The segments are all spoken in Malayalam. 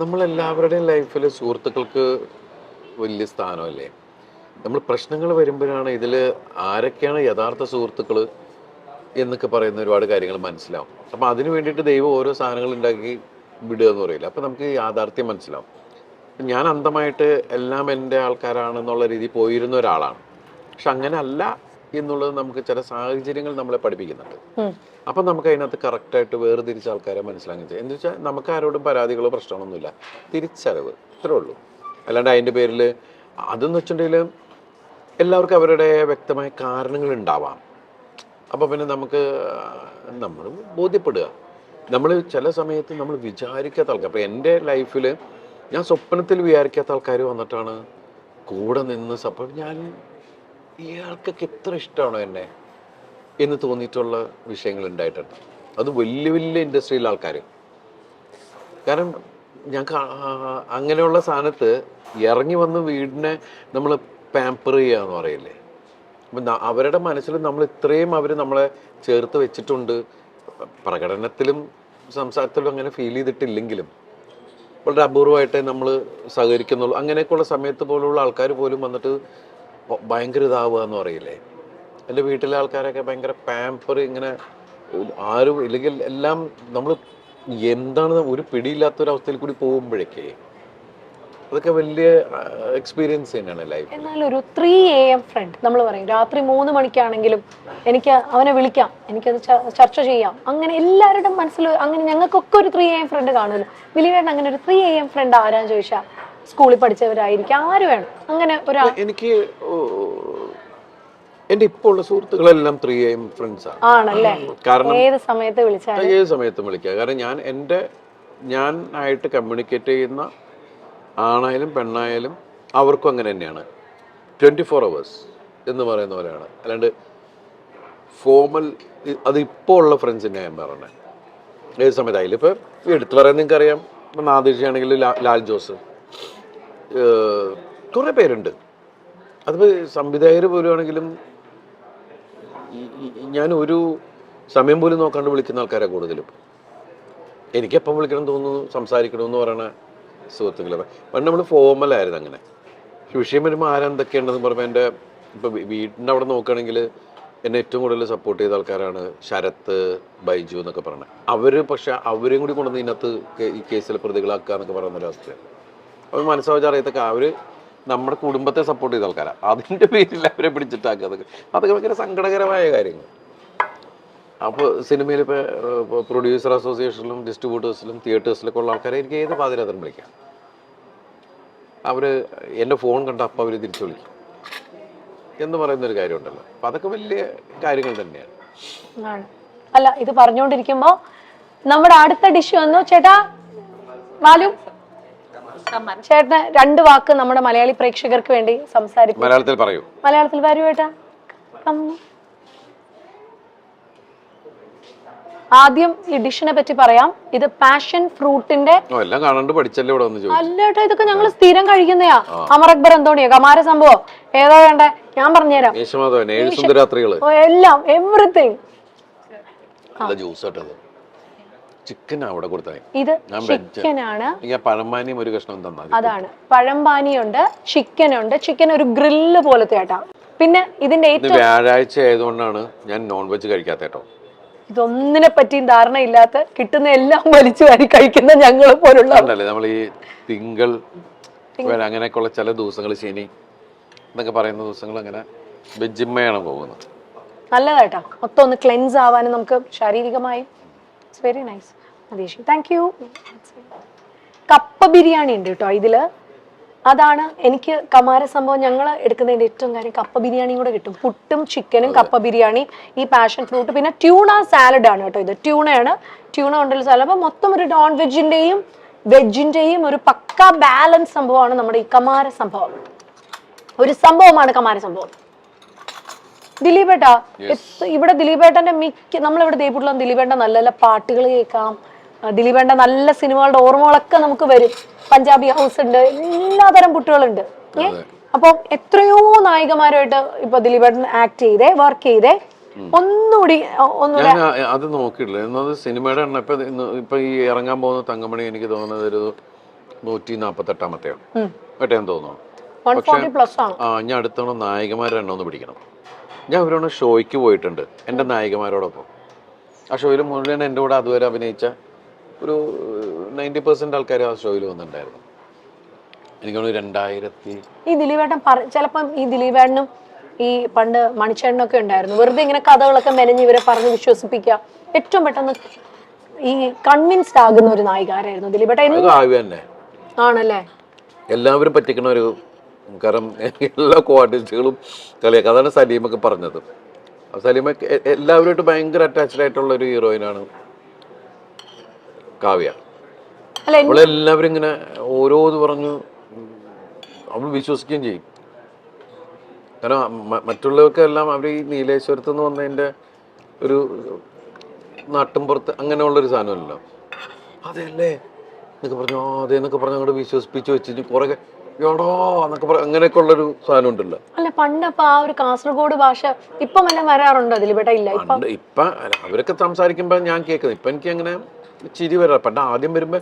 നമ്മളെല്ലാവരുടെയും ലൈഫിൽ സുഹൃത്തുക്കൾക്ക് വലിയ സ്ഥാനമല്ലേ? നമ്മൾ പ്രശ്നങ്ങൾ വരുമ്പോഴാണ് ഇതിൽ ആരൊക്കെയാണ് യഥാർത്ഥ സുഹൃത്തുക്കൾ എന്നൊക്കെ പറയുന്ന ഒരുപാട് കാര്യങ്ങൾ മനസ്സിലാവും. അപ്പം അതിന് വേണ്ടിയിട്ട് ദൈവം ഓരോ സാധനങ്ങൾ ഉണ്ടാക്കി വിടുക എന്ന് പറയില്ല. അപ്പം നമുക്ക് ഈ യാഥാർത്ഥ്യം മനസ്സിലാവും. ഞാൻ അന്ധമായിട്ട് എല്ലാം എൻ്റെ ആൾക്കാരാണെന്നുള്ള രീതിയിൽ പോയിരുന്ന ഒരാളാണ്. പക്ഷെ അങ്ങനെ അല്ല എന്നുള്ളത് നമുക്ക് ചില സാഹചര്യങ്ങൾ നമ്മളെ പഠിപ്പിക്കുന്നുണ്ട്. അപ്പം നമുക്ക് അതിനകത്ത് കറക്റ്റായിട്ട് വേർതിരിച്ച ആൾക്കാരെ മനസ്സിലാക്കി ചെയ്യാം. എന്ന് വെച്ചാൽ നമുക്ക് ആരോടും പരാതികളോ പ്രശ്നങ്ങളൊന്നുമില്ല. തിരിച്ചറിവ് ഇത്രേ ഉള്ളൂ. അല്ലാണ്ട് അതിൻ്റെ പേരിൽ അതെന്ന് വെച്ചിട്ടുണ്ടെങ്കിൽ എല്ലാവർക്കും അവരുടെ വ്യക്തമായ കാരണങ്ങൾ ഉണ്ടാവാം. അപ്പോൾ പിന്നെ നമുക്ക് നമ്മൾ ബോധ്യപ്പെടുക. നമ്മൾ ചില സമയത്ത് നമ്മൾ വിചാരിക്കാത്ത ആൾക്കാർ, അപ്പോൾ എൻ്റെ ലൈഫിൽ ഞാൻ സ്വപ്നത്തിൽ വിചാരിക്കാത്ത ആൾക്കാർ വന്നിട്ടാണ് കൂടെ നിന്ന് സപ്പോർട്ട്. ഞാൻ ഇയാൾക്കൊക്കെ എത്ര ഇഷ്ടമാണോ എന്നെ എന്ന് തോന്നിയിട്ടുള്ള വിഷയങ്ങൾ ഉണ്ടായിട്ടുണ്ട്. അത് വലിയ വലിയ ഇൻഡസ്ട്രിയിലെ ആൾക്കാർ. കാരണം ഞങ്ങൾക്ക് അങ്ങനെയുള്ള സാധനത്ത് ഇറങ്ങി വന്ന് വീടിനെ നമ്മൾ പാമ്പർ ചെയ്യുക എന്ന് പറയില്ലേ. അപ്പം അവരുടെ മനസ്സിൽ നമ്മൾ ഇത്രയും അവർ നമ്മളെ ചേർത്ത് വെച്ചിട്ടുണ്ട്. പ്രകടനത്തിലും സംസാരത്തിലും അങ്ങനെ ഫീൽ ചെയ്തിട്ടില്ലെങ്കിലും വളരെ അപൂർവമായിട്ടേ നമ്മൾ സഹകരിക്കുന്നുള്ളൂ. അങ്ങനെയൊക്കെയുള്ള സമയത്ത് പോലുള്ള ആൾക്കാർ പോലും വന്നിട്ട് ഭയങ്കര ഇതാവുക എന്ന് പറയില്ലേ. എൻ്റെ വീട്ടിലെ ആൾക്കാരൊക്കെ ഭയങ്കര പാമ്പർ, ഇങ്ങനെ ആരും ഇല്ലെങ്കിൽ എല്ലാം നമ്മൾ എന്താണ് ഒരു പിടിയില്ലാത്തൊരവസ്ഥയിൽ കൂടി പോകുമ്പോഴേക്കേ അതൊക്കെ വലിയ എക്സ്പീരിയൻസ് തന്നെയാണ് ലൈഫ്. എന്നാൽ ഒരു 3 AM ഫ്രണ്ട് നമ്മൾ പറയും, രാത്രി 3 മണിക്കാണെങ്കിലും എനിക്ക് അവനെ വിളിക്കാം, എനിക്കത് ചർച്ച ചെയ്യാം. അങ്ങനെ എല്ലാവരുടെ മനസ്സിൽ അങ്ങനെ ഞങ്ങൾക്കൊക്കെ ഒരു 3 AM ഫ്രണ്ട് കാണുമല്ലോ. ദിലീപേട്ടൻ അങ്ങനെ ഒരു 3 AM ഫ്രണ്ട് ആരാന്ന് ചോദിച്ചാൽ സ്കൂളിൽ പഠിച്ചവരായിരിക്കും, ആര് വേണം അങ്ങനെ ഒരാൾ. എനിക്ക് എൻ്റെ ഇപ്പോൾ ഉള്ള സുഹൃത്തുക്കളെല്ലാം 3 AM ഫ്രണ്ട്സാണ്. ആണല്ലേ? കാരണം ഏത് സമയത്ത് വിളിച്ചാലും ഏത് സമയത്തും വിളിക്കുക. കാരണം ഞാൻ ആയിട്ട് കമ്മ്യൂണിക്കേറ്റ് ചെയ്യുന്ന ആണായാലും പെണ്ണായാലും അവർക്കും അങ്ങനെ തന്നെയാണ്. 24 hours എന്ന് പറയുന്ന പോലെയാണ്. അല്ലാണ്ട് ഫോമൽ അത് ഇപ്പോൾ ഉള്ള ഫ്രണ്ട്സിനെ ഞാൻ പറഞ്ഞത്. ഏത് സമയത്ത് അതിലിപ്പോൾ എടുത്തു പറയാൻ നിങ്ങൾക്കറിയാം. ഇപ്പം നാദിർഷയാണെങ്കിൽ ലാൽ ജോസ്, കുറേ പേരുണ്ട്. അതിപ്പോൾ സംവിധായകർ പോലും ആണെങ്കിലും ഞാൻ ഒരു സമയം പോലും നോക്കാണ്ട് വിളിക്കുന്ന ആൾക്കാരെ കൂടുതലും. എനിക്കെപ്പം വിളിക്കണം തോന്നുന്നു, സംസാരിക്കണമെന്ന് പറയണ സുഹൃത്തുക്കളെ. പണ്ട് നമ്മൾ ഫോമലായിരുന്നു അങ്ങനെ. വിഷയം വരുമ്പോൾ ആരെന്തൊക്കെയുണ്ടെന്ന് പറയുമ്പോൾ എൻ്റെ ഇപ്പോൾ വീടിൻ്റെ അവിടെ നോക്കുകയാണെങ്കിൽ എന്നെ ഏറ്റവും കൂടുതൽ സപ്പോർട്ട് ചെയ്ത ആൾക്കാരാണ് ശരത്ത്, ബൈജു എന്നൊക്കെ പറഞ്ഞത്. അവർ പക്ഷെ അവരെയും കൂടി കൊണ്ടുവന്ന് ഇതിനകത്ത് ഈ കേസിൽ പ്രതികളാക്കുക എന്നൊക്കെ പറയുന്നൊരവസ്ഥയാണ്. അവർ മനസ്സാവച്ച അറിയത്തൊക്കെ അവർ നമ്മുടെ കുടുംബത്തെ സപ്പോർട്ട് ചെയ്ത ആൾക്കാരാണ്. അതിൻ്റെ പേരിൽ അവരെ പിടിച്ചിട്ടാക്കുക, അതൊക്കെ ഭയങ്കര സങ്കടകരമായ കാര്യങ്ങൾ. അപ്പോൾ സിനിമയിൽ ഇപ്പോൾ പ്രൊഡ്യൂസർ അസോസിയേഷനിലും ഡിസ്ട്രിബ്യൂട്ടേഴ്സിലും തിയേറ്റേഴ്സിലൊക്കെ ഉള്ള ആൾക്കാരെ എനിക്ക് ഏത് പാതിരാത്രം വിളിക്കാം. അവർ എൻ്റെ ഫോൺ കണ്ട അപ്പം അവർ തിരിച്ചു വിളിക്കും എന്ന് പറയുന്നൊരു കാര്യമുണ്ടല്ലോ. അപ്പം അതൊക്കെ വലിയ കാര്യങ്ങൾ തന്നെയാണ്. അല്ല, ഇത് പറഞ്ഞുകൊണ്ടിരിക്കുമ്പോൾ നമ്മുടെ അടുത്ത ഡിഷ് വന്നു. ചേട്ടാ വാലു, ചേട്ടന് 2 വാക്ക് നമ്മുടെ മലയാളി പ്രേക്ഷകർക്ക് വേണ്ടി സംസാരിക്കും. മലയാളത്തിൽ പറയൂ. മലയാളത്തിൽ വരൂ ഏട്ടാ. ആദ്യം ഈ ഡിഷിനെ പറ്റി പറയാം. ഇത് പാഷൻ ഫ്രൂട്ടിന്റെ അല്ലേട്ടാ, ഇതൊക്കെ ഞങ്ങൾ സ്ഥിരം കഴിക്കുന്നയാ. അമർ അക്ബർ എന്തോണിയോ കമാര സംഭവം ഏതോ വേണ്ടേ, ഞാൻ പറഞ്ഞുതരാം. എല്ലാം എവറിത്തിങ്. ഇത് ചിക്കനാണ്. അതാണ് പഴംപാനിയുണ്ട്, ചിക്കനുണ്ട്. ചിക്കൻ ഒരു ഗ്രില്ല് പോലത്തെ ആട്ടാ. പിന്നെ ഇതിന്റെ ഏറ്റവും വ്യാഴാഴ്ച ആയതുകൊണ്ടാണ് ഞാൻ നോൺ വെജ് കഴിക്കാത്ത. ഇതൊന്നിനെ പറ്റിയും ധാരണയില്ലാത്ത, കിട്ടുന്ന എല്ലാം വലിച്ചു വാരി കഴിക്കുന്ന ഞങ്ങളെ പോലുള്ള നമ്മൾ ഈ തിങ്കൾ അങ്ങനെയൊക്കെയുള്ള ചില ദിവസങ്ങൾ, ശനി എന്നൊക്കെ പറയുന്ന ദിവസങ്ങൾ അങ്ങനെ വെജിമ്മയാണ് പോകുന്നത്. നല്ലതായിട്ടാ. മൊത്തം ഒന്ന് ക്ലെൻസ് ആവാനും നമുക്ക് ശാരീരികമായും. It's very nice. Matheesh, thank you. കപ്പ ബിരിയാണി ഉണ്ട് കേട്ടോ ഇതില്. അതാണ് എനിക്ക് കമാര സംഭവം ഞങ്ങൾ എടുക്കുന്നതിന്റെ ഏറ്റവും കാര്യം. കപ്പ ബിരിയാണിയും കൂടെ കിട്ടും. പുട്ടും ചിക്കനും കപ്പ ബിരിയാണി, ഈ പാഷൻ ഫ്രൂട്ട്, പിന്നെ ട്യൂണ സാലഡ് ആണ് കേട്ടോ. ഇത് ട്യൂണയാണ്. ട്യൂണ കൊണ്ടുള്ള സാലഡ്. അപ്പൊ മൊത്തം ഒരു നോൺ വെജിന്റെയും വെജിന്റെയും ഒരു പക്ക ബാലൻസ് സംഭവമാണ് നമ്മുടെ ഈ കമാര സംഭവം. ഒരു സംഭവമാണ് കമാര സംഭവം. ദിലീപേട്ടാ, ഇവിടെ ദിലീപേട്ടന്റെ നമ്മളിവിടെ ദേവൂട്ടിലും ദിലീപേട്ട നല്ല നല്ല പാട്ടുകൾ കേൾക്കാം. ദിലീപേട്ട നല്ല സിനിമകളുടെ ഓർമ്മകളൊക്കെ നമുക്ക് വരും. പഞ്ചാബി ഹൗസ് ഉണ്ട്, എല്ലാതരം കുട്ടികളുണ്ട്. അപ്പൊ എത്രയോ നായികമാരുമായിട്ട് ഇപ്പൊ ദിലീപേട്ടൻ ആക്ട് ചെയ്തേ, വർക്ക് ചെയ്തേ. ഒന്നുകൂടി അത് നോക്കിയിട്ടില്ല. സിനിമയുടെ ഇപ്പൊ ഈ ഇറങ്ങാൻ പോകുന്ന തങ്കമണി എനിക്ക് തോന്നുന്നത് ഒരു 148 കേട്ടോ തോന്നുന്നു. 140+ ആണ്. ഞാൻ അടുത്തവണ നായികമാരെ എണ്ണം ഒന്ന് പിടിക്കണം. ഞാൻ അവരോട് ഷോയ്ക്ക് പോയിട്ടുണ്ട് എൻ്റെ നായികമാരോടൊപ്പം. ആ ഷോയിൽ മുഴുവൻ എൻ്റെ കൂടെ അതുവരെ അഭിനയിച്ച ഒരു 90% ആൾക്കാർ ആ ഷോയിൽ വന്നിട്ടുണ്ടായിരുന്നു. എനിക്ക് തോന്നുന്നു 2000. ഈ ദിലീപേട്ടൻ ചിലപ്പം ഈ ദിലീപേട്ടനും ഈ പണ്ട് മണിച്ചേട്ടനൊക്കെ ഉണ്ടായിരുന്നു, വെറുതെ ഇങ്ങനെ കഥകളൊക്കെ മെനഞ്ഞ് ഇവരെ പറഞ്ഞ് വിശ്വസിപ്പിക്കുക. ഏറ്റവും പെട്ടെന്ന് ഈ കൺവിൻസ്ഡ് ആകുന്ന ഒരു നായികാരായിരുന്നു ദിലീപേട്ടൻ. ആണല്ലേ? എല്ലാവരും പറ്റിക്കണ ഒരു, കാരണം എല്ലാ കോർട്ടിസ്റ്റുകളും കളിയാക്കുക. അതാണ് സലീമൊക്കെ പറഞ്ഞത്. സലീമ എല്ലാവരുമായിട്ട് ഭയങ്കര അറ്റാച്ച്ഡ് ആയിട്ടുള്ള ഒരു ഹീറോയിനാണ് കാവ്യ. അവളെല്ലാവരും ഇങ്ങനെ ഓരോന്ന് പറഞ്ഞു അവൾ വിശ്വസിക്കുകയും ചെയ്യും. കാരണം മറ്റുള്ളവർക്കെല്ലാം അവർ ഈ നീലേശ്വരത്ത് നിന്ന് വന്നതിൻ്റെ ഒരു നാട്ടിൻപുറത്ത് അങ്ങനെയുള്ളൊരു സാധനമല്ലോ. അതെല്ലേ എന്നൊക്കെ പറഞ്ഞു, അതേന്നൊക്കെ പറഞ്ഞ് അങ്ങോട്ട് വിശ്വസിപ്പിച്ച് വെച്ചിട്ട് കുറെ എടോ എന്നൊക്കെ പറ അങ്ങനെയൊക്കെ ഉള്ളൊരു സാധനം ഉണ്ടല്ലോ. അല്ല പണ്ടപ്പോ ആ ഒരു കാസർഗോഡ് ഭാഷ ഇപ്പം എല്ലാം വരാറുണ്ടോ ദിലീപേട്ട? ഇല്ല, ഇപ്പൊ അവരൊക്കെ സംസാരിക്കുമ്പോ ഞാൻ കേൾക്കുന്നത്. ഇപ്പൊ എനിക്ക് അങ്ങനെ ചിരി വരാ. പണ്ട് ആദ്യം വരുമ്പോ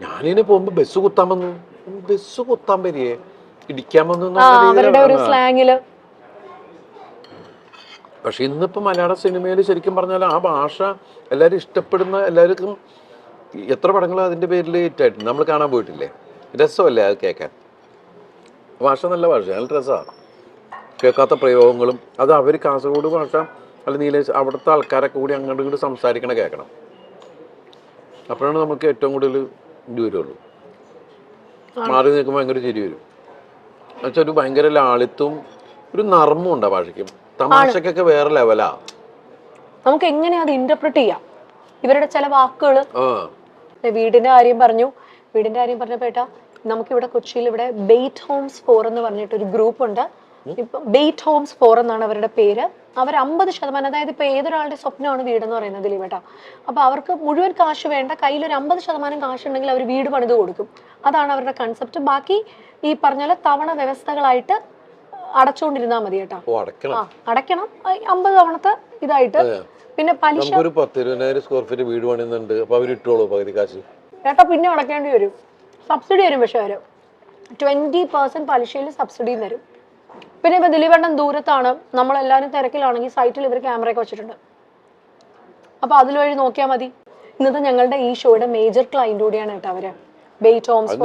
ഞാനിങ്ങനെ പോകുമ്പോ ബസ് കുത്താൻ വന്നു, ബസ് കുത്താൻ വരികയെ ഇടിക്കാൻ വന്നു. പക്ഷെ ഇന്നിപ്പോ മലയാള സിനിമയിൽ ശരിക്കും പറഞ്ഞാൽ ആ ഭാഷ എല്ലാവരും ഇഷ്ടപ്പെടുന്ന, എല്ലാവർക്കും എത്ര പടങ്ങളും അതിന്റെ പേരിൽ ഹിറ്റായിട്ടുണ്ട്. നമ്മൾ കാണാൻ പോയിട്ടില്ലേ? രസമല്ലേ അത് കേൾക്കാൻ? ഭാഷ നല്ല ഭാഷ, നല്ല രസമാണ്. കേൾക്കാത്ത പ്രയോഗങ്ങളും അത് അവർ കാസർഗോഡ് ഭാഷ അല്ല നീലേശ് അവിടുത്തെ ആൾക്കാരൊക്കെ കൂടി അങ്ങോട്ടും ഇങ്ങോട്ട് സംസാരിക്കണ കേൾക്കണം. അപ്പോഴാണ് നമുക്ക് ഏറ്റവും കൂടുതൽ ഇത് വരുള്ളൂ. മാറി നിൽക്കുമ്പോൾ ഭയങ്കര ചിരി വരും. എന്നുവെച്ചാൽ ഒരു ഭയങ്കര ലാളിത്വവും ഒരു നർമ്മം ഉണ്ട് ആ ഭാഷയ്ക്കും. തമാശക്കൊക്കെ വേറെ ലെവലാ. നമുക്ക് എങ്ങനെ അത് ഇന്റർപ്രറ്റ് ചെയ്യാം ഇവരുടെ ചില വാക്കുകൾ. വീടിന്റെ കാര്യം പറഞ്ഞപ്പോട്ടാ, നമുക്കിവിടെ കൊച്ചിയിൽ ഇവിടെ ബെയ്റ്റ് ഹോംസ് 4 എന്ന് പറഞ്ഞിട്ട് ഒരു ഗ്രൂപ്പ് ഉണ്ട്. ഇപ്പൊ ബെയ്റ്റ് ഹോംസ് 4 എന്നാണ് അവരുടെ പേര്. അവർ 50%, അതായത് ഇപ്പൊ ഏതൊരാളുടെ സ്വപ്നമാണ് വീടെന്ന് പറയുന്നത് ദിലീപേട്ട. അപ്പൊ അവർക്ക് മുഴുവൻ കാശ് വേണ്ട, കയ്യിൽ ഒരു 50% കാശ് ഉണ്ടെങ്കിൽ അവർ വീട് പണിത് കൊടുക്കും. അതാണ് അവരുടെ കൺസെപ്റ്റ്. ബാക്കി ഈ പറഞ്ഞ പോലെ തവണ വ്യവസ്ഥകളായിട്ട് അടച്ചുകൊണ്ടിരുന്നാ മതി കേട്ടോ. അടയ്ക്കണം 50 തവണത്തെ ഇതായിട്ട്. പിന്നെ പലിശ 10,000 സ്ക്വയർ ഫീറ്റ് വീട് പണിയുന്നുണ്ട്, അപ്പൊ അവർ ഇട്ടോളൂ പകുതി കാശ് ചേട്ടാ. പിന്നെ അടക്കേണ്ടി വരും, സബ്സിഡി വരും. പക്ഷെ അവര് 20% പലിശയിൽ സബ്സിഡിയും തരും. പിന്നെ ഇപ്പൊ ദിലീപേട്ടൻ ദൂരത്താണ്, നമ്മളെല്ലാവരും തിരക്കിലാണെങ്കിൽ സൈറ്റിൽ ഇവർ ക്യാമറയൊക്കെ വെച്ചിട്ടുണ്ട്. അപ്പൊ അതിലുവഴി നോക്കിയാൽ മതി. ഇന്നത്തെ ഞങ്ങളുടെ ഈ ഷോയുടെ മേജർ ക്ലയന്റ് കൂടിയാണ് കേട്ടോ അവര്, ബെയ്റ്റ് ഹോംസ്.